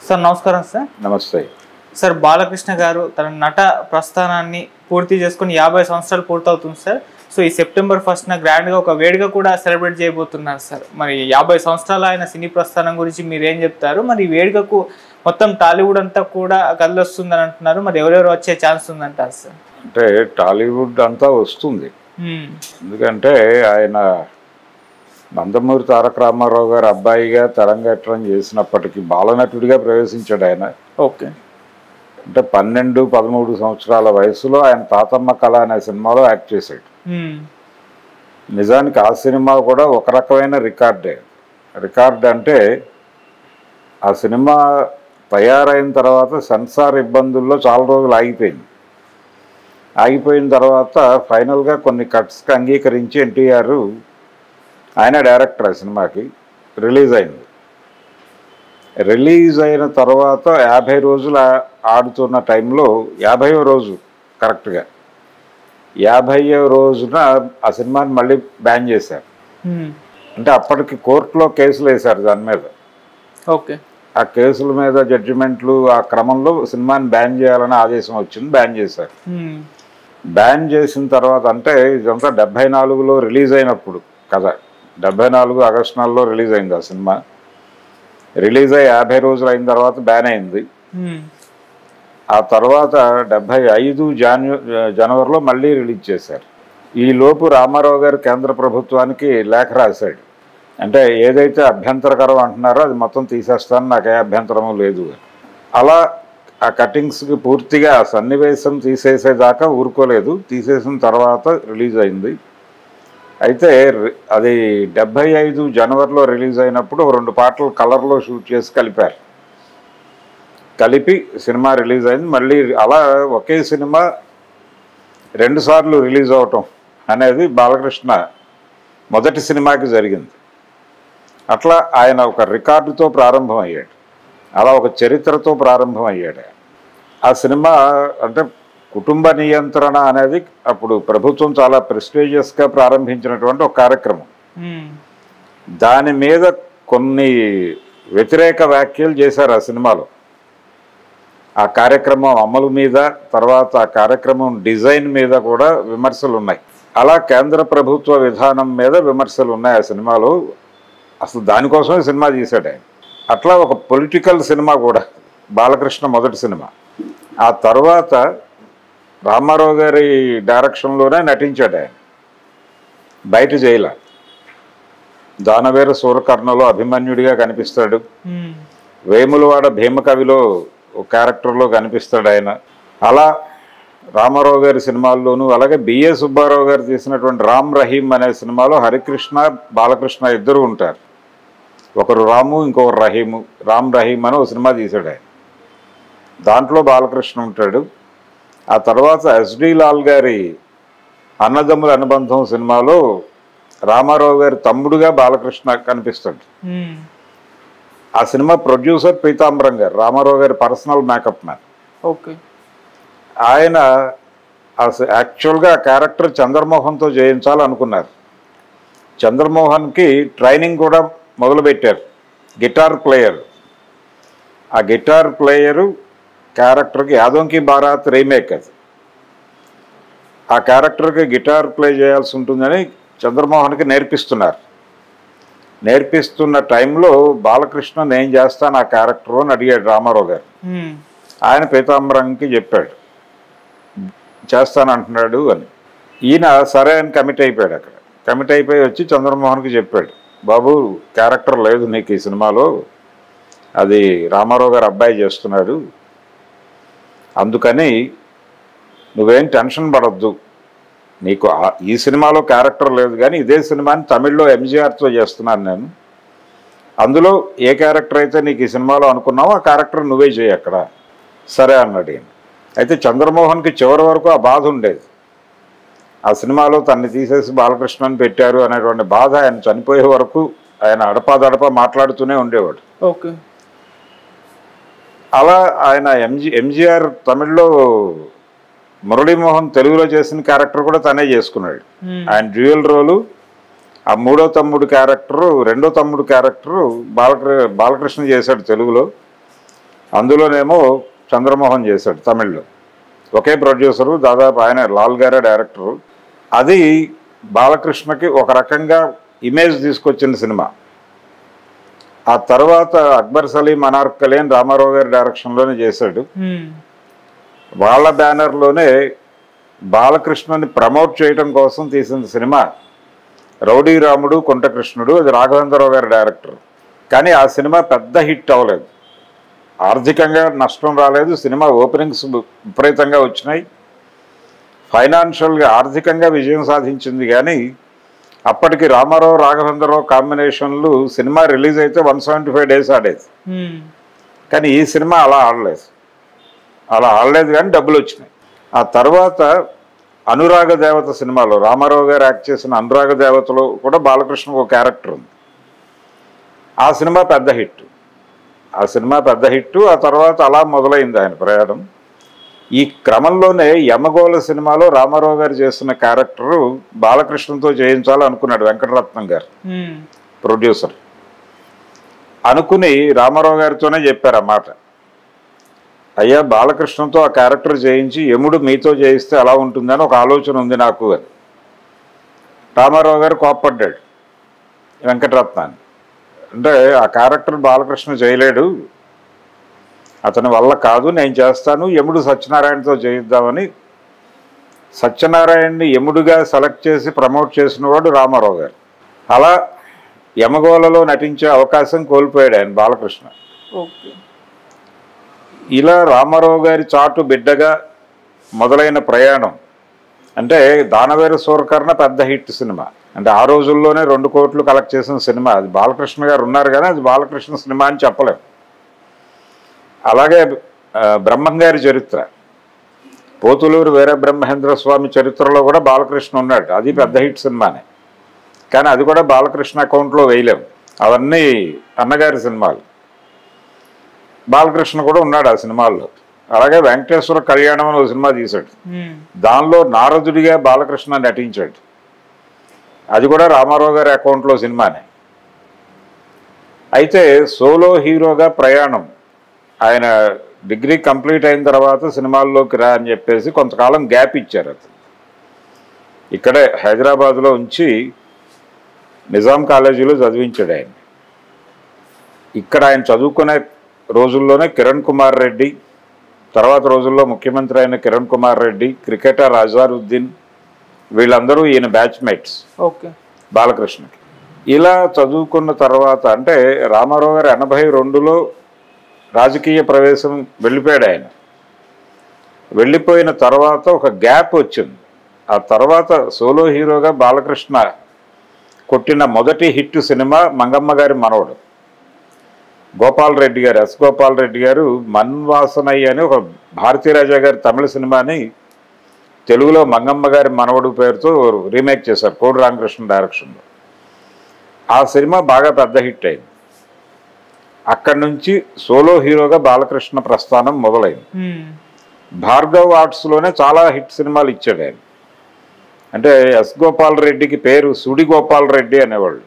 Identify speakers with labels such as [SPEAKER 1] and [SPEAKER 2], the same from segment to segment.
[SPEAKER 1] Sir నమస్కారం sir.
[SPEAKER 2] నమస్తే
[SPEAKER 1] sir Balakrishna గారు తన నట ప్రస్థానాన్ని పూర్తి చేసుకుని 50 సంవత్సరాలు పూర్తవుతుంది సార్. సో ఈ సెప్టెంబర్ 1న గ్రాండ్గా ఒక వేడుక కూడా సెలబ్రేట్ చేయబోతున్నారు సార్. మరి 50 సంవత్సరాల ఆయన సినీ ప్రస్థానం గురించి మీరు ఏం చెప్తారు? మరి ఈ వేడుకకు మొత్తం టాలీవుడ్ అంతా కూడా కదిలొస్తుందని అంటున్నారు. మరి ఎవరెవరు వచ్చే ఛాన్స్ ఉందంటారు సార్?
[SPEAKER 2] అంటే టాలీవుడ్ అంతా వస్తుంది, ఎందుకంటే ఆయన నందమూరి తారక రామారావు గారు అబ్బాయిగా తెరంగేట్రం చేసినప్పటికీ బాలనటుడిగా ప్రవేశించాడు ఆయన.
[SPEAKER 1] ఓకే.
[SPEAKER 2] అంటే 12-13 సంవత్సరాల వయసులో ఆయన తాతమ్మ కళ అనే సినిమాలో యాక్ట్ చేశాడు. నిజానికి ఆ సినిమా కూడా ఒక రకమైన రికార్డ్ అంటే ఆ సినిమా తయారైన తర్వాత సెన్సార్ ఇబ్బందుల్లో చాలా రోజులు ఆగిపోయిన తర్వాత ఫైనల్గా కొన్ని కట్స్కి అంగీకరించి ఎన్టీఆర్ ఆయన డైరెక్టర్ ఆ సినిమాకి రిలీజ్ అయిన తర్వాత 50 రోజులు ఆడుతున్న టైంలో 50వ రోజు కరెక్ట్గా 50వ రోజున ఆ సినిమాని మళ్ళీ బ్యాన్ చేశారు. అంటే అప్పటికి కోర్టులో కేసులు వేశారు దాని మీద.
[SPEAKER 1] ఓకే. ఆ
[SPEAKER 2] కేసుల మీద జడ్జిమెంట్లు ఆ క్రమంలో సినిమాని బ్యాన్ చేయాలని ఆదేశం వచ్చింది, బ్యాన్ చేశారు. బ్యాన్ చేసిన తర్వాత అంటే ఇదంతా 74లో రిలీజ్ అయినప్పుడు కదా, 74 ఆగస్టు 4లో రిలీజ్ అయింది ఆ సినిమా. రిలీజ్ అయ్యి 50 రోజులు అయిన తర్వాత బ్యాన్ అయింది. ఆ తర్వాత 75 జనవరిలో మళ్ళీ రిలీజ్ చేశారు. ఈ లోపు రామారావు గారు కేంద్ర ప్రభుత్వానికి లేఖ రాశాడు. అంటే ఏదైతే అభ్యంతరకరం అంటున్నారో అది మొత్తం తీసేస్తాను, నాకే అభ్యంతరము లేదు. అలా ఆ కటింగ్స్కి పూర్తిగా సన్నివేశం తీసేసేదాకా ఊరుకోలేదు. తీసేసిన తర్వాత రిలీజ్ అయింది. అయితే అది 75 జనవరిలో రిలీజ్ అయినప్పుడు 2 పాటలు కలర్లో షూట్ చేసి కలిపి సినిమా రిలీజ్ అయింది. మళ్ళీ అలా ఒకే సినిమా 2 సార్లు రిలీజ్ అవటం అనేది బాలకృష్ణ మొదటి సినిమాకి జరిగింది. అట్లా ఆయన ఒక రికార్డుతో ప్రారంభం అయ్యాడు, అలా ఒక చరిత్రతో ప్రారంభం అయ్యాడు. ఆ సినిమా అంటే కుటుంబ నియంత్రణ అనేది అప్పుడు ప్రభుత్వం చాలా ప్రెస్టీజియస్గా ప్రారంభించినటువంటి ఒక కార్యక్రమం. దాని మీద కొన్ని వ్యతిరేక వ్యాఖ్యలు చేశారు ఆ సినిమాలో. ఆ కార్యక్రమం అమలు మీద, తర్వాత ఆ కార్యక్రమం డిజైన్ మీద కూడా విమర్శలు ఉన్నాయి. అలా కేంద్ర ప్రభుత్వ విధానం మీద విమర్శలు ఉన్నాయి ఆ సినిమాలో. అసలు దానికోసమే సినిమా తీశాడు ఆయన. అట్లా ఒక పొలిటికల్ సినిమా కూడా బాలకృష్ణ మొదటి సినిమా. ఆ తర్వాత రామారావు గారి డైరెక్షన్లోనే నటించాడు ఆయన, బయట చేయలే. దానవేర సూరకర్ణలో అభిమన్యుడిగా కనిపిస్తాడు, వేములవాడ భీమకవిలో ఒక క్యారెక్టర్లో కనిపిస్తాడు ఆయన. అలా రామారావు గారి సినిమాల్లోనూ, అలాగే బిఏ సుబ్బారావు గారు తీసినటువంటి రామ్ రహీం అనే సినిమాలో హరికృష్ణ బాలకృష్ణ ఇద్దరు ఉంటారు. ఒకరు రాము, ఇంకొకరు రహీము. రామ్ రహీం అని ఒక సినిమా తీశాడు ఆయన, దాంట్లో బాలకృష్ణ ఉంటాడు. ఆ తర్వాత ఎస్డి లాల్ గారి అన్నదమ్ముల అనుబంధం సినిమాలో రామారావు గారి తమ్ముడుగా బాలకృష్ణ కనిపిస్తాడు. ఆ సినిమా ప్రొడ్యూసర్ పీతాంబరం గారు, రామారావు గారి పర్సనల్ మేకప్ మ్యాన్.
[SPEAKER 1] ఓకే.
[SPEAKER 2] ఆయన యాక్చువల్గా ఆ క్యారెక్టర్ చంద్రమోహన్తో చేయించాలనుకున్నారు. చంద్రమోహన్కి ట్రైనింగ్ కూడా మొదలుపెట్టారు. గిటార్ ప్లేయర్, ఆ గిటార్ ప్లేయరు క్యారెక్టర్కి యాదోంకి బారాత్ రీమేక్ అది. ఆ క్యారెక్టర్కి గిటార్ ప్లే చేయాల్సి ఉంటుందని చంద్రమోహన్కి నేర్పిస్తున్న టైంలో బాలకృష్ణ నేను చేస్తాను ఆ క్యారెక్టర్ అని అడిగాడు రామారావు గారు. ఆయన పీతాంబరంకి చెప్పాడు చేస్తానంటున్నాడు అని. ఈయన సరే అని కమిట్ అయిపోయాడు. అక్కడ కమిట్ అయిపోయి వచ్చి చంద్రమోహన్కి చెప్పాడు, బాబు క్యారెక్టర్ లేదు నీకు ఈ సినిమాలో, అది రామారావు గారు అబ్బాయి చేస్తున్నాడు, అందుకని నువ్వేం టెన్షన్ పడద్దు, నీకు ఈ సినిమాలో క్యారెక్టర్ లేదు కానీ ఇదే సినిమాని తమిళ్లో ఎంజీఆర్తో చేస్తున్నాను నేను, అందులో ఏ క్యారెక్టర్ అయితే నీకు ఈ సినిమాలో అనుకున్నావో ఆ క్యారెక్టర్ నువ్వే చేయి అక్కడ. సరే అన్నాడు ఈయన. అయితే చంద్రమోహన్కి చివరి వరకు ఆ బాధ ఉండేది. ఆ సినిమాలో తన్ని తీసేసి బాలకృష్ణని పెట్టారు అనేటువంటి బాధ ఆయన చనిపోయే వరకు ఆయన అడపాదడపా మాట్లాడుతూనే ఉండేవాడు.
[SPEAKER 1] ఓకే.
[SPEAKER 2] అలా ఆయన ఎంజీఆర్ తమిళ్లో, మురళీమోహన్ తెలుగులో చేసిన క్యారెక్టర్ కూడా తనే చేసుకున్నాడు. ఆయన డ్యూయల్ రోలు. ఆ రెండో తమ్ముడు క్యారెక్టరు బాలకృష్ణ చేశాడు తెలుగులో. అందులోనేమో చంద్రమోహన్ చేశాడు తమిళ్లో. ఒకే ప్రొడ్యూసరు, దాదాపు ఆయన లాల్ గారే డైరెక్టరు. అది బాలకృష్ణకి ఒక రకంగా ఇమేజ్ తీసుకొచ్చిన సినిమా. ఆ తర్వాత అక్బర్ సలీం, అనార్కలి అని రామారావు గారి డైరెక్షన్లోనే చేశాడు. వాళ్ళ బ్యానర్లోనే బాలకృష్ణని ప్రమోట్ చేయడం కోసం తీసిన సినిమా రౌడీ రాముడు, కుంటకృష్ణుడు. అది రాఘవేంద్రరావు గారి డైరెక్టర్. కానీ ఆ సినిమా పెద్ద హిట్ అవ్వలేదు, ఆర్థికంగా నష్టం రాలేదు. సినిమా ఓపెనింగ్స్ విపరీతంగా వచ్చినాయి, ఫైనాన్షియల్గా ఆర్థికంగా విజయం సాధించింది. కానీ అప్పటికి రామారావు రాఘవేంద్రరావు కాంబినేషన్లు సినిమా రిలీజ్ అయితే 175 days ఆడేది. కానీ ఈ సినిమా అలా ఆడలేదు కానీ డబ్బులు వచ్చినాయి. ఆ తర్వాత అనురాగ దేవత సినిమాలో రామారావు గారు యాక్ట్ చేసిన అనురాగ దేవతలో కూడా బాలకృష్ణకు ఒక క్యారెక్టర్ ఉంది. ఆ సినిమా పెద్ద హిట్. ఆ తర్వాత అలా మొదలైంది ఆయన ప్రయాణం. ఈ క్రమంలోనే యమగోళ సినిమాలో రామారావు గారు చేస్తున్న క్యారెక్టరు బాలకృష్ణతో చేయించాలనుకున్నాడు వెంకటరత్నం గారు, ప్రొడ్యూసర్. అనుకుని రామారావు గారితోనే చెప్పారు ఆ మాట, అయ్యా బాలకృష్ణతో ఆ క్యారెక్టర్ చేయించి యముడు మీతో చేయిస్తే ఎలా ఉంటుందని ఒక ఆలోచన ఉంది నాకు అని. రామారావు గారు కోప్పడ్డాడు వెంకటరత్నాన్ని. అంటే ఆ క్యారెక్టర్ బాలకృష్ణ చేయలేడు, అతని వల్ల కాదు, నేను చేస్తాను, యముడు సత్యనారాయణతో చేయిద్దామని సత్యనారాయణని యముడుగా సెలెక్ట్ చేసి ప్రమోట్ చేసిన వాడు రామారావు గారు. అలా యమగోళలో నటించే అవకాశం కోల్పోయాడు ఆయన బాలకృష్ణ. ఇలా రామారావు గారి చాటు బిడ్డగా మొదలైన ప్రయాణం. అంటే దానవేర సూరకర్ణ పెద్ద హిట్ సినిమా, అంటే ఆ రోజుల్లోనే 2 కోట్లు కలెక్ట్ చేసిన సినిమా. అది బాలకృష్ణ గారు ఉన్నారు కానీ అది బాలకృష్ణ సినిమా అని చెప్పలేము. అలాగే బ్రహ్మంగారి చరిత్ర, పోతులూరు వీర బ్రహ్మేంద్ర స్వామి చరిత్రలో కూడా బాలకృష్ణ ఉన్నాడు. అది పెద్ద హిట్ సినిమానే, కానీ అది కూడా బాలకృష్ణ అకౌంట్లో వేయలేము. అవన్నీ అన్నగారి సినిమాలు. బాలకృష్ణ కూడా ఉన్నాడు ఆ సినిమాల్లో. అలాగే వెంకటేశ్వర కళ్యాణం అని ఒక సినిమా తీశాడు, దానిలో నారదుడిగా బాలకృష్ణ నటించాడు. అది కూడా రామారావు గారి అకౌంట్లో సినిమానే. అయితే సోలో హీరోగా ప్రయాణం, ఆయన డిగ్రీ కంప్లీట్ అయిన తర్వాత సినిమాల్లోకి రా అని చెప్పేసి కొంతకాలం గ్యాప్ ఇచ్చారు. అతను ఇక్కడే హైదరాబాద్లో ఉంచి నిజాం కాలేజీలో చదివించాడు ఆయన. ఇక్కడ ఆయన చదువుకునే రోజుల్లోనే కిరణ్ కుమార్ రెడ్డి, తర్వాత రోజుల్లో ముఖ్యమంత్రి అయిన కిరణ్ కుమార్ రెడ్డి, క్రికెటర్ అజారుద్దీన్, వీళ్ళందరూ ఈయన బ్యాచ్మేట్స్ బాలకృష్ణకి. ఇలా చదువుకున్న తర్వాత అంటే రామారావు గారు 82లో రాజకీయ ప్రవేశం వెళ్ళిపోయాడు ఆయన. వెళ్ళిపోయిన తర్వాత ఒక గ్యాప్ వచ్చింది. ఆ తర్వాత సోలో హీరోగా బాలకృష్ణ కొట్టిన మొదటి హిట్ సినిమా మంగమ్మ గారి మనవడు. గోపాల్ రెడ్డి గారు, ఎస్ గోపాల్ రెడ్డి గారు మన్వాసనయ్య అని ఒక భారతీరాజా గారి తమిళ సినిమాని తెలుగులో మంగమ్మ గారి మనవడు పేరుతో రీమేక్ చేశారు కోడి రామకృష్ణ డైరెక్షన్లో. ఆ సినిమా బాగా పెద్ద హిట్ అయింది. అక్కడి నుంచి సోలో హీరోగా బాలకృష్ణ ప్రస్థానం మొదలైంది. భార్గవ్ ఆర్ట్స్లోనే చాలా హిట్ సినిమాలు ఇచ్చాడు ఆయన. అంటే ఎస్ గోపాల్ రెడ్డికి పేరు సుడి గోపాల్ రెడ్డి అనేవాళ్ళు.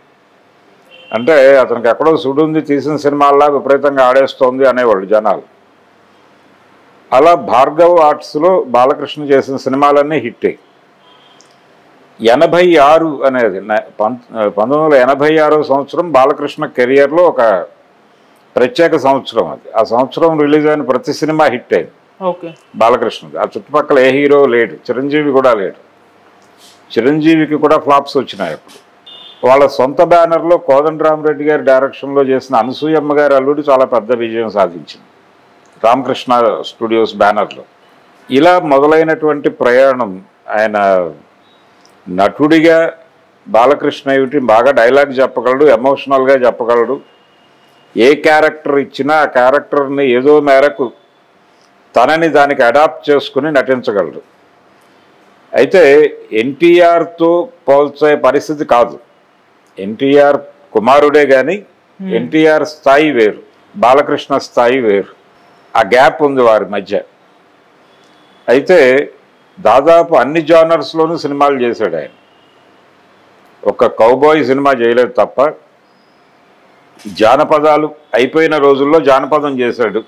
[SPEAKER 2] అంటే అతనికి ఎక్కడో సుడి ఉంది, తీసిన సినిమాల్లా విపరీతంగా ఆడేస్తోంది అనేవాళ్ళు జనాలు. అలా భార్గవ్ ఆర్ట్స్లో బాలకృష్ణ చేసిన సినిమాలన్నీ హిట్టే. 86 అనేది 1986వ సంవత్సరం బాలకృష్ణ కెరియర్లో ఒక ప్రత్యేక సంవత్సరం. అది ఆ సంవత్సరం రిలీజ్ అయిన ప్రతి సినిమా హిట్ అయింది బాలకృష్ణది. ఆ చుట్టుపక్కల ఏ హీరో లేడు, చిరంజీవి కూడా లేడు. చిరంజీవికి కూడా ఫ్లాప్స్ వచ్చినాయి అప్పుడు. వాళ్ళ సొంత బ్యానర్లో కోదండరామరెడ్డి గారి డైరెక్షన్లో చేసిన అనసూయమ్మ గారి అల్లుడు చాలా పెద్ద విజయం సాధించింది రామకృష్ణ స్టూడియోస్ బ్యానర్లో. ఇలా మొదలైనటువంటి ప్రయాణం. ఆయన నటుడిగా బాలకృష్ణ ఏమిటి బాగా డైలాగ్ చెప్పగలడు, ఎమోషనల్గా చెప్పగలడు. ఏ క్యారెక్టర్ ఇచ్చినా ఆ క్యారెక్టర్ని ఏదో మేరకు తనని దానికి అడాప్ట్ చేసుకుని నటించగలడు. అయితే ఎన్టీఆర్తో పోల్చే పరిస్థితి కాదు. ఎన్టీఆర్ కుమారుడే కానీ ఎన్టీఆర్ స్థాయి వేరు, బాలకృష్ణ స్థాయి వేరు. ఆ గ్యాప్ ఉంది వారి మధ్య. అయితే దాదాపు అన్ని జానర్స్లోనూ సినిమాలు చేశాడు ఆయన. ఒక కౌబాయ్ సినిమా చేయలేదు తప్ప. జానపదాలు అయిపోయిన రోజుల్లో జానపదం చేశాడు.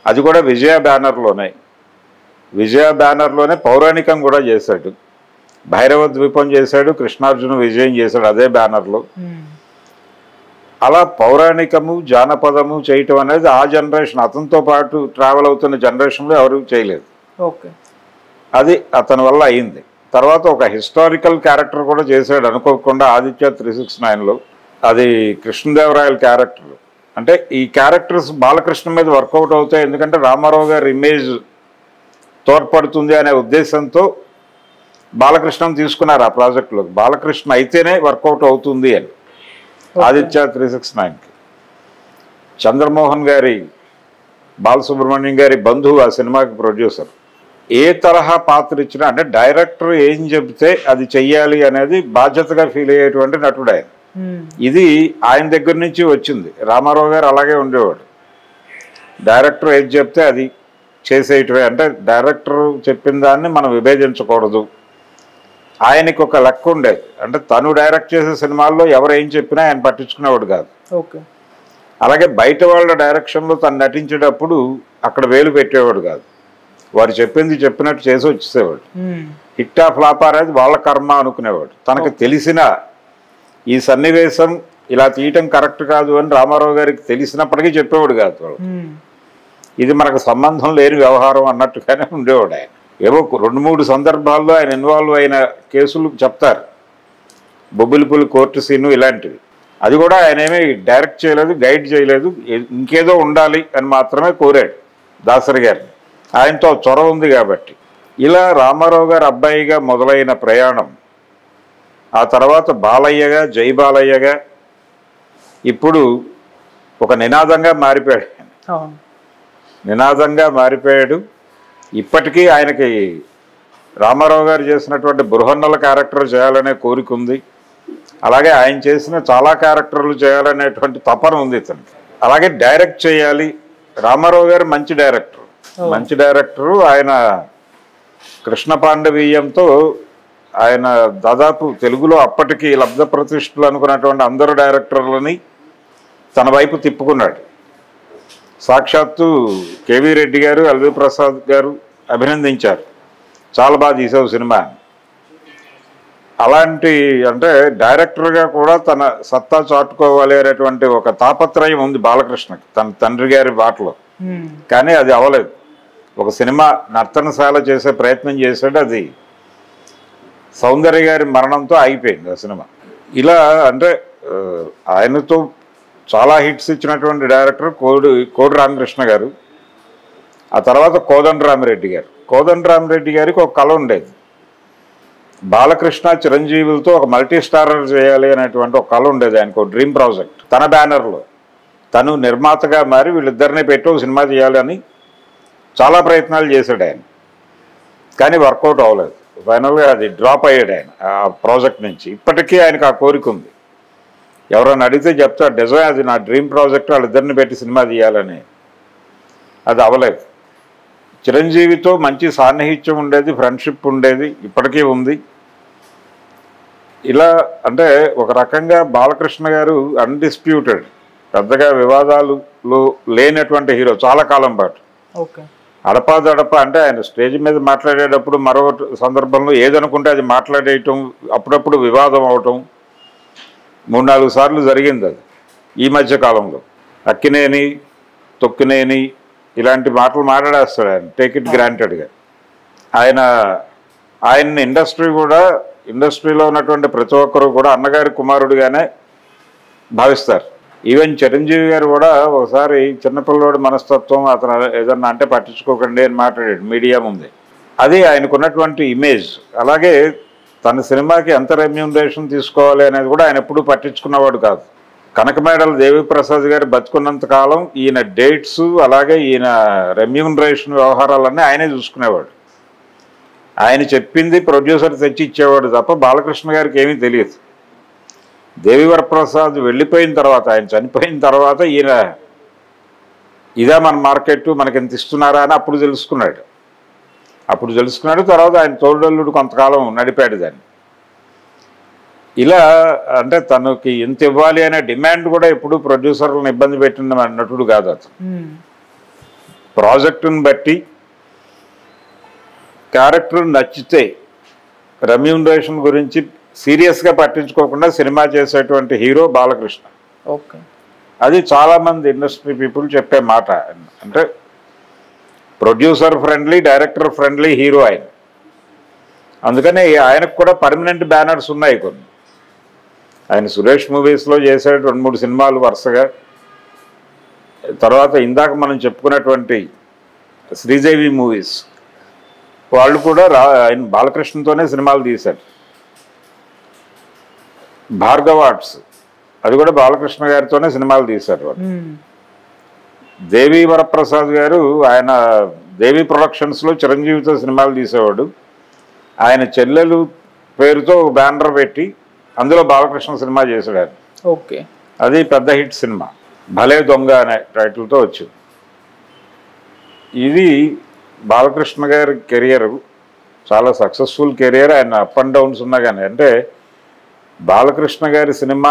[SPEAKER 2] అది కూడా విజయ బ్యానర్లోనే పౌరాణికం కూడా చేశాడు. భైరవ ద్వీపం చేశాడు, కృష్ణార్జున విజయం చేశాడు అదే బ్యానర్లో. అలా పౌరాణికము జానపదము చేయటం అనేది ఆ జనరేషన్, అతనితో పాటు ట్రావెల్ అవుతున్న జనరేషన్లో ఎవరు చేయలేదు. అది అతని వల్ల అయింది. తర్వాత ఒక హిస్టారికల్ క్యారెక్టర్ కూడా చేశాడు అనుకోకుండా ఆదిత్య 369లో. అది కృష్ణదేవరాయల క్యారెక్టర్. అంటే ఈ క్యారెక్టర్స్ బాలకృష్ణ మీద వర్కౌట్ అవుతాయి, ఎందుకంటే రామారావు గారి ఇమేజ్ తోడ్పడుతుంది అనే ఉద్దేశంతో బాలకృష్ణను తీసుకున్నారు ఆ ప్రాజెక్టులో. బాలకృష్ణ అయితేనే వర్కౌట్ అవుతుంది అని. ఆదిత్య 369కి చంద్రమోహన్ గారి, బాలసుబ్రహ్మణ్యం గారి బంధువు ఆ సినిమాకి ప్రొడ్యూసర్. ఏ తరహా పాత్ర ఇచ్చినా అంటే డైరెక్టర్ ఏం చెబితే అది చెయ్యాలి అనేది బాధ్యతగా ఫీల్ అయ్యేటువంటి నటుడు ఆయన. ఇది ఆయన దగ్గర నుంచి వచ్చింది. రామారావు గారు అలాగే ఉండేవాడు. డైరెక్టర్ ఏది చెప్తే అది చేసేయటమే. అంటే డైరెక్టర్ చెప్పిన దాన్ని మనం విభేదించకూడదు. ఆయనకి ఒక లెక్క ఉండేది. అంటే తను డైరెక్ట్ చేసే సినిమాల్లో ఎవరు ఏం చెప్పినా ఆయన పట్టించుకునేవాడు కాదు. అలాగే బయట వాళ్ళ డైరెక్షన్లో తను నటించేటప్పుడు అక్కడ వేలు పెట్టేవాడు కాదు. వారు చెప్పింది చెప్పినట్టు చేసి వచ్చేసేవాడు. హిట్టా ఫ్లాపా అనేది వాళ్ళ కర్మ అనుకునేవాడు. తనకు తెలిసిన ఈ సన్నివేశం ఇలా తీయటం కరెక్ట్ కాదు అని రామారావు గారికి తెలిసినప్పటికీ చెప్పేవాడు కాదు వాళ్ళు. ఇది మనకు సంబంధం లేని వ్యవహారం అన్నట్టుగానే ఉండేవాడు ఆయన. ఏవో 2-3 సందర్భాల్లో ఆయన ఇన్వాల్వ్ అయిన కేసులు చెప్తారు. బొబ్బిలిపల్లి కోర్టు సీను ఇలాంటివి. అది కూడా ఆయన ఏమీ డైరెక్ట్ చేయలేదు, గైడ్ చేయలేదు. ఇంకేదో ఉండాలి అని మాత్రమే కోరాడు దాసరి గారిని. ఆయనతో చొరవ ఉంది కాబట్టి. ఇలా రామారావు గారు అబ్బాయిగా మొదలైన ప్రయాణం ఆ తర్వాత బాలయ్యగా, జై బాలయ్యగా, ఇప్పుడు ఒక నినాదంగా మారిపోయాడు. ఇప్పటికీ ఆయనకి రామారావు గారు చేసినటువంటి బృహన్నల క్యారెక్టర్ చేయాలనే కోరిక ఉంది. అలాగే ఆయన చేసిన చాలా క్యారెక్టర్లు చేయాలనేటువంటి తపన ఉంది ఇతనికి. అలాగే డైరెక్ట్ చేయాలి. రామారావు గారు మంచి డైరెక్టరు. ఆయన కృష్ణ పాండవీయంతో ఆయన దాదాపు తెలుగులో అప్పటికి లబ్ధ ప్రతిష్ఠలు అనుకున్నటువంటి అందరు డైరెక్టర్లని తన వైపు తిప్పుకున్నాడు. సాక్షాత్తు కేవీ రెడ్డి గారు, ఎల్వి ప్రసాద్ గారు అభినందించారు, చాలా బాగా తీసావు సినిమా. అలాంటి అంటే డైరెక్టర్గా కూడా తన సత్తా చాటుకోవాలి అనేటువంటి ఒక తాపత్రయం ఉంది బాలకృష్ణకి తన తండ్రి గారి బాటలో. కానీ అది అవ్వలేదు. ఒక సినిమా నర్తనశాల చేసే ప్రయత్నం చేశాడు, అది సౌందర్య గారి మరణంతో ఆగిపోయింది ఆ సినిమా. ఇలా అంటే ఆయనతో చాలా హిట్స్ ఇచ్చినటువంటి డైరెక్టర్ కోడి రామకృష్ణ గారు. ఆ తర్వాత కోదండరామిరెడ్డి గారికి ఒక కళ ఉండేది. బాలకృష్ణ చిరంజీవులతో ఒక మల్టీ స్టారర్ చేయాలి అనేటువంటి ఒక కళ ఉండేది ఆయనకు. డ్రీమ్ ప్రాజెక్ట్ తన బ్యానర్లో తను నిర్మాతగా మారి వీళ్ళిద్దరిని పెట్టి ఒక సినిమా చేయాలని చాలా ప్రయత్నాలు చేశాడు ఆయన. కానీ వర్కౌట్ అవ్వలేదు. ఫైనల్గా అది డ్రాప్ అయ్యాడు ఆయన ఆ ప్రాజెక్ట్ నుంచి. ఇప్పటికీ ఆయనకు ఆ కోరిక ఉంది. ఎవరైనా అడిగితే చెప్తాడు నిజమే, అది నా డ్రీమ్ ప్రాజెక్ట్, వాళ్ళిద్దరిని పెట్టి సినిమా తీయాలని. అది అవ్వలేదు. చిరంజీవితో మంచి సాన్నిహిత్యం ఉండేది, ఫ్రెండ్షిప్ ఉండేది, ఇప్పటికీ ఉంది. ఇలా అంటే ఒక రకంగా బాలకృష్ణ గారు అన్డిస్ప్యూటెడ్, పెద్దగా వివాదాలు లేనటువంటి హీరో చాలా కాలం పాటు. అడపాదడప అంటే ఆయన స్టేజ్ మీద మాట్లాడేటప్పుడు మరో సందర్భంలో ఏదనుకుంటే అది మాట్లాడేయటం, అప్పుడప్పుడు వివాదం అవటం 3-4 సార్లు జరిగింది. అది ఈ మధ్య కాలంలో అక్కినేని, తొక్కినేని ఇలాంటి మాటలు మాట్లాడేస్తాడు ఆయన, టేక్ ఇట్ గ్రాంటెడ్గా. ఆయన్ని ఇండస్ట్రీలో ఉన్నటువంటి ప్రతి ఒక్కరు కూడా అన్నగారి కుమారుడిగానే భావిస్తారు. ఈవెన్ చిరంజీవి గారు కూడా ఒకసారి చిన్నపిల్లవాడి మనస్తత్వం, అతను ఏదన్నా అంటే పట్టించుకోకండి అని మాట్లాడాడు మీడియా ముందే. అది ఆయనకున్నటువంటి ఇమేజ్. అలాగే తన సినిమాకి ఎంత రెమ్యూనరేషన్ తీసుకోవాలి అనేది కూడా ఆయన ఎప్పుడూ పట్టించుకున్నవాడు కాదు. కనకమేడల దేవిప్రసాద్ గారు బతుకున్నంత కాలం ఈయన డేట్స్, అలాగే ఈయన రెమ్యూనరేషన్ వ్యవహారాలన్నీ ఆయనే చూసుకునేవాడు. ఆయన చెప్పింది ప్రొడ్యూసర్ తెచ్చి ఇచ్చేవాడు తప్ప బాలకృష్ణ గారికి ఏమీ తెలియదు. దేవివరప్రసాద్ వెళ్ళిపోయిన తర్వాత, ఆయన చనిపోయిన తర్వాత ఈయన ఇదే మన మార్కెట్, మనకి ఎంత ఇస్తున్నారా అని అప్పుడు తెలుసుకున్నాడు. తర్వాత ఆయన తోడల్లుడు కొంతకాలం నడిపాడు దాన్ని. ఇలా అంటే తనకి ఎంత ఇవ్వాలి అనే డిమాండ్ కూడా ఎప్పుడు ప్రొడ్యూసర్లను ఇబ్బంది పెట్టిన నటుడు కాదు అతను. ప్రాజెక్టును బట్టి క్యారెక్టర్ నచ్చితే రెమ్యూనరేషన్ గురించి సీరియస్గా పట్టించుకోకుండా సినిమా చేసేటువంటి హీరో బాలకృష్ణ.
[SPEAKER 1] ఓకే.
[SPEAKER 2] అది చాలామంది ఇండస్ట్రీ పీపుల్ చెప్పే మాట. అంటే producer friendly, director friendly hero ఆయన. అందుకని ఆయనకు కూడా పర్మనెంట్ బ్యానర్స్ ఉన్నాయి కొన్ని. ఆయన సురేష్ మూవీస్లో చేశాడు 2-3 సినిమాలు వరుసగా. తర్వాత ఇందాక మనం చెప్పుకున్నటువంటి శ్రీదేవి మూవీస్ వాళ్ళు కూడా ఆయన బాలకృష్ణతోనే సినిమాలు తీశారు. భార్గవ ఆర్ట్స్ అది కూడా బాలకృష్ణ గారితోనే సినిమాలు తీశారు వాళ్ళు. దేవి వరప్రసాద్ గారు ఆయన దేవి ప్రొడక్షన్స్లో చిరంజీవితో సినిమాలు తీసేవాడు. ఆయన చెల్లెలు పేరుతో బ్యానర్ పెట్టి అందులో బాలకృష్ణ సినిమా చేశాడు.
[SPEAKER 1] ఓకే.
[SPEAKER 2] అది పెద్ద హిట్ సినిమా, భలే దొంగ అనే టైటిల్తో వచ్చింది. ఇది బాలకృష్ణ గారి కెరియర్ చాలా సక్సెస్ఫుల్ కెరియర్. ఆయన అప్ అండ్ డౌన్స్ ఉన్నా కానీ, అంటే బాలకృష్ణ గారి సినిమా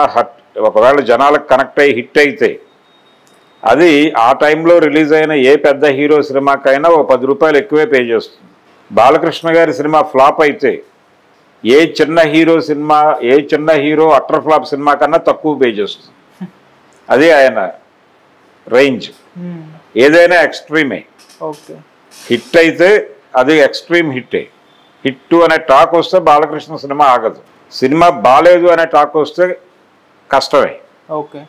[SPEAKER 2] ఒకవేళ జనాలకు కనెక్ట్ అయ్యి హిట్ అయితే అది ఆ టైంలో రిలీజ్ అయిన ఏ పెద్ద హీరో సినిమాకైనా ఓ 10 రూపాయలు ఎక్కువే పే చేస్తుంది. బాలకృష్ణ గారి సినిమా ఫ్లాప్ అయితే ఏ చిన్న హీరో అట్టర్ ఫ్లాప్ సినిమా కన్నా తక్కువ పే చేస్తుంది. అది ఆయన రేంజ్. ఏదైనా ఎక్స్ట్రీమే.
[SPEAKER 1] ఓకే.
[SPEAKER 2] హిట్ అయితే అది ఎక్స్ట్రీమ్ హిట్టే. హిట్ అనే టాక్ వస్తే బాలకృష్ణ సినిమా ఆగదు. సినిమా బాలేదు అనే టాక్ వస్తే కష్టమే.
[SPEAKER 1] ఓకే.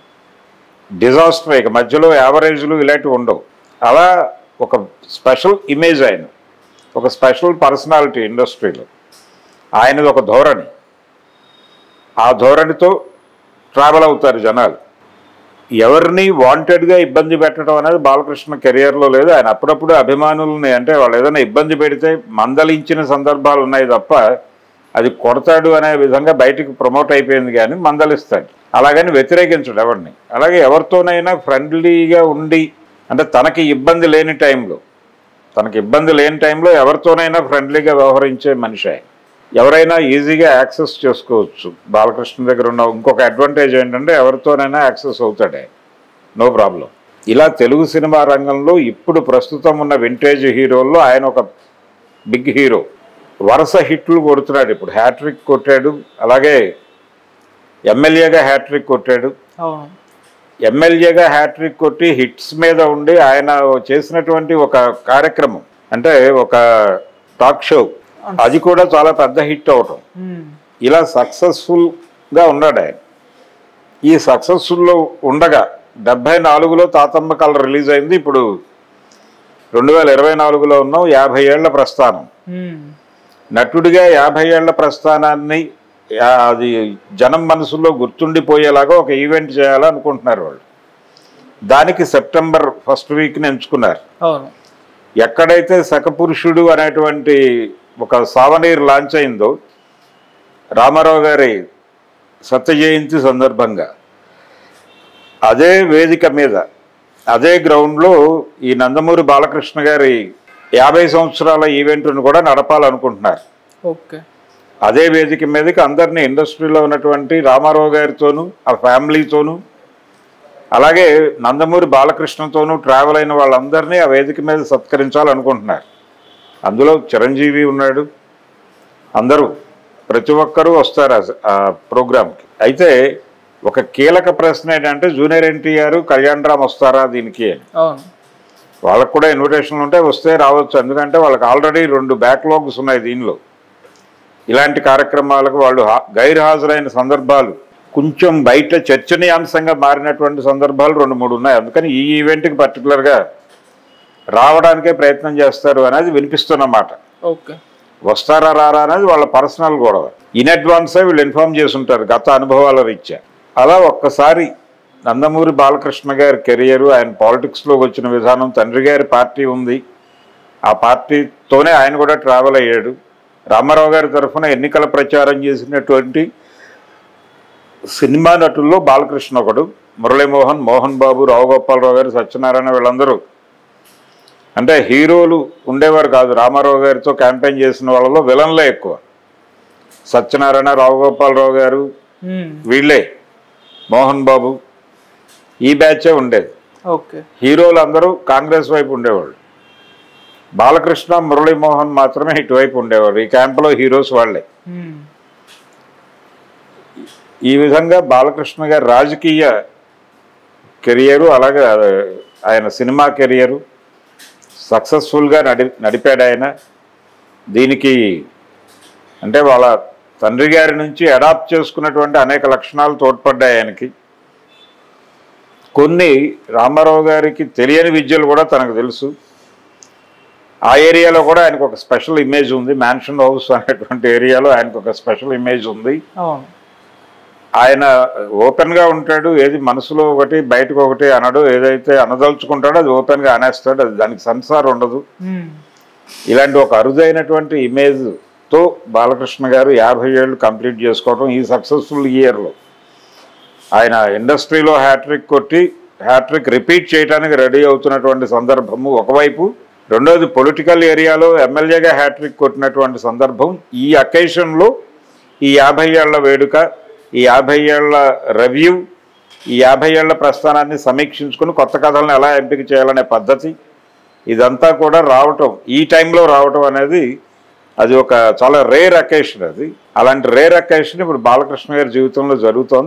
[SPEAKER 2] డిజాస్టర్. ఇక మధ్యలో యావరేజ్లు ఇలాంటివి ఉండవు. అలా ఒక స్పెషల్ ఇమేజ్ ఆయన, ఒక స్పెషల్ పర్సనాలిటీ ఇండస్ట్రీలో. ఆయనది ఒక ధోరణి. ఆ ధోరణితో ట్రావెల్ అవుతారు జనాలు. ఎవరిని వాంటెడ్గా ఇబ్బంది పెట్టడం అనేది బాలకృష్ణ కెరియర్లో లేదు. ఆయన అప్పుడప్పుడు అభిమానులని, అంటే వాళ్ళు ఏదైనా ఇబ్బంది పెడితే మందలించిన సందర్భాలు ఉన్నాయి తప్ప అది కొడతాడు అనే విధంగా బయటికి ప్రమోట్ అయిపోయింది. కానీ మందలిస్తాడు, అలాగని వ్యతిరేకించడు ఎవరిని. అలాగే ఎవరితోనైనా ఫ్రెండ్లీగా ఉండి, అంటే తనకి ఇబ్బంది లేని టైంలో ఎవరితోనైనా ఫ్రెండ్లీగా వ్యవహరించే మనిషి. ఎవరైనా ఈజీగా యాక్సెస్ చేసుకోవచ్చు. బాలకృష్ణ దగ్గర ఉన్న ఇంకొక అడ్వాంటేజ్ ఏంటంటే ఎవరితోనైనా యాక్సెస్ అవుతాడే, నో ప్రాబ్లం. ఇలా తెలుగు సినిమా రంగంలో ఇప్పుడు ప్రస్తుతం ఉన్న వింటేజ్ హీరోల్లో ఆయన ఒక బిగ్ హీరో. వరుస హిట్లు కొడుతున్నాడు. ఇప్పుడు హ్యాట్రిక్ కొట్టాడు, అలాగే ఎమ్మెల్యేగా హ్యాట్రిక్ కొట్టాడు. ఎమ్మెల్యేగా హ్యాట్రిక్ కొట్టి హిట్స్ మీద ఉండి ఆయన చేసినటువంటి ఒక కార్యక్రమం, అంటే ఒక టాక్ షో, అది కూడా చాలా పెద్ద హిట్ అవటం. ఇలా సక్సెస్ఫుల్గా ఉన్నాడు ఆయన. ఈ సక్సెస్ఫుల్లో ఉండగా 74లో తాతమ్మ కళ రిలీజ్ అయింది. ఇప్పుడు 2024లో ఉన్నాం. 50 ఏళ్ల ప్రస్థానం. నటుడిగా 50 ఏళ్ల ప్రస్థానాన్ని అది జనం మనసులో గుర్తుండిపోయేలాగా ఒక ఈవెంట్ చేయాలనుకుంటున్నారు వాళ్ళు. దానికి సెప్టెంబర్ 1st వీక్ని ఎంచుకున్నారు. ఎక్కడైతే శకపురుషుడు అనేటువంటి ఒక సావనీర్ లాంచ్ అయిందో రామారావు గారి సత్య జయంతి సందర్భంగా, అదే వేదిక మీద, అదే గ్రౌండ్లో ఈ నందమూరి బాలకృష్ణ గారి 50 సంవత్సరాల ఈవెంట్ను కూడా నడపాలనుకుంటున్నారు.
[SPEAKER 1] ఓకే.
[SPEAKER 2] అదే వేదిక మీదకి అందరినీ, ఇండస్ట్రీలో ఉన్నటువంటి రామారావు గారితోనూ ఆ ఫ్యామిలీతోనూ అలాగే నందమూరి బాలకృష్ణతోనూ ట్రావెల్ అయిన వాళ్ళందరినీ ఆ వేదిక మీద సత్కరించాలనుకుంటున్నారు. అందులో చిరంజీవి ఉన్నాడు. అందరూ, ప్రతి ఒక్కరూ వస్తారు ఆ ప్రోగ్రామ్కి. అయితే ఒక కీలక ప్రశ్న ఏంటంటే జూనియర్ ఎన్టీఆర్, కళ్యాణ్ రామ్ వస్తారా దీనికి అని. వాళ్ళకు కూడా ఇన్విటేషన్లు ఉంటే వస్తే రావచ్చు. ఎందుకంటే వాళ్ళకి ఆల్రెడీ 2 బ్యాక్లాగ్స్ ఉన్నాయి దీనిలో. ఇలాంటి కార్యక్రమాలకు వాళ్ళు గైర్హాజరైన సందర్భాలు, కొంచెం బయట చర్చనీయాంశంగా మారినటువంటి సందర్భాలు 2-3 ఉన్నాయి. అందుకని ఈ ఈవెంట్కి పర్టికులర్గా రావడానికే ప్రయత్నం చేస్తారు అనేది వినిపిస్తున్నమాట.
[SPEAKER 1] ఓకే.
[SPEAKER 2] వస్తారా రారా అనేది వాళ్ళ పర్సనల్ గొడవ. ఇన్ అడ్వాన్సే వీళ్ళు ఇన్ఫార్మ్ చేస్తుంటారు గత అనుభవాల రీత్యా. అలా ఒక్కసారి నందమూరి బాలకృష్ణ గారి కెరియరు, ఆయన పాలిటిక్స్లోకి వచ్చిన విధానం, తండ్రి గారి పార్టీ ఉంది, ఆ పార్టీతోనే ఆయన కూడా ట్రావెల్ అయ్యాడు. రామారావు గారి తరఫున ఎన్నికల ప్రచారం చేసినటువంటి సినిమా నటుల్లో బాలకృష్ణ ఒకడు. మురళీమోహన్, మోహన్ బాబు, రావు గోపాలరావు గారు, సత్యనారాయణ, వీళ్ళందరూ అంటే హీరోలు ఉండేవారు కాదు. రామారావు గారితో క్యాంపెయిన్ చేసిన వాళ్ళలో విలన్లే ఎక్కువ. సత్యనారాయణ, రావు గోపాలరావు గారు, వీళ్ళే, మోహన్ బాబు, ఈ బ్యాచే ఉండేది. హీరోలు అందరూ కాంగ్రెస్ వైపు ఉండేవాళ్ళు. బాలకృష్ణ, మురళీమోహన్ మాత్రమే ఇటువైపు ఉండేవారు. ఈ క్యాంపులో హీరోస్ వాళ్ళే. ఈ విధంగా బాలకృష్ణ గారి రాజకీయ కెరియరు, అలాగే ఆయన సినిమా కెరియరు సక్సెస్ఫుల్గా నడిపాడు ఆయన. దీనికి అంటే వాళ్ళ తండ్రి గారి నుంచి అడాప్ట్ చేసుకున్నటువంటి అనేక లక్షణాలు తోడ్పడ్డాయి ఆయనకి. కొన్ని రామారావు గారికి తెలియని విద్యలు కూడా తనకు తెలుసు. ఆ ఏరియాలో కూడా ఆయనకు ఒక స్పెషల్ ఇమేజ్ ఉంది. మ్యాన్షన్ హౌస్ అనేటువంటి ఏరియాలో ఆయనకు ఒక స్పెషల్ ఇమేజ్ ఉంది. ఆయన ఓపెన్గా ఉంటాడు. ఏది మనసులో ఒకటి బయటకు ఒకటి అనడు. ఏదైతే అనదలుచుకుంటాడో అది ఓపెన్గా అనేస్తాడు. అది దానికి సెన్సార్ ఉండదు. ఇలాంటి ఒక అరుదైనటువంటి ఇమేజ్తో బాలకృష్ణ గారు 50 ఏళ్ళు కంప్లీట్ చేసుకోవడం ఈ సక్సెస్ఫుల్ ఇయర్లో ఆయన ఇండస్ట్రీలో హ్యాట్రిక్ కొట్టి హ్యాట్రిక్ రిపీట్ చేయడానికి రెడీ అవుతున్నటువంటి సందర్భము ఒకవైపు, రెండోది పొలిటికల్ ఏరియాలో ఎమ్మెల్యేగా హ్యాట్రిక్ కొట్టినటువంటి సందర్భం. ఈ అకేషన్లో ఈ 50 ఏళ్ల వేడుక, ఈ 50 ఏళ్ల రివ్యూ, ఈ 50 ఏళ్ల ప్రస్థానాన్ని సమీక్షించుకుని కొత్త కథలను ఎలా ఎంపిక చేయాలనే పద్ధతి, ఇదంతా కూడా రావటం, ఈ టైంలో రావటం అనేది అది ఒక చాలా రేర్ అకేషన్. అది అలాంటి రేర్ అకేషన్ ఇప్పుడు బాలకృష్ణ గారి జీవితంలో జరుగుతోంది.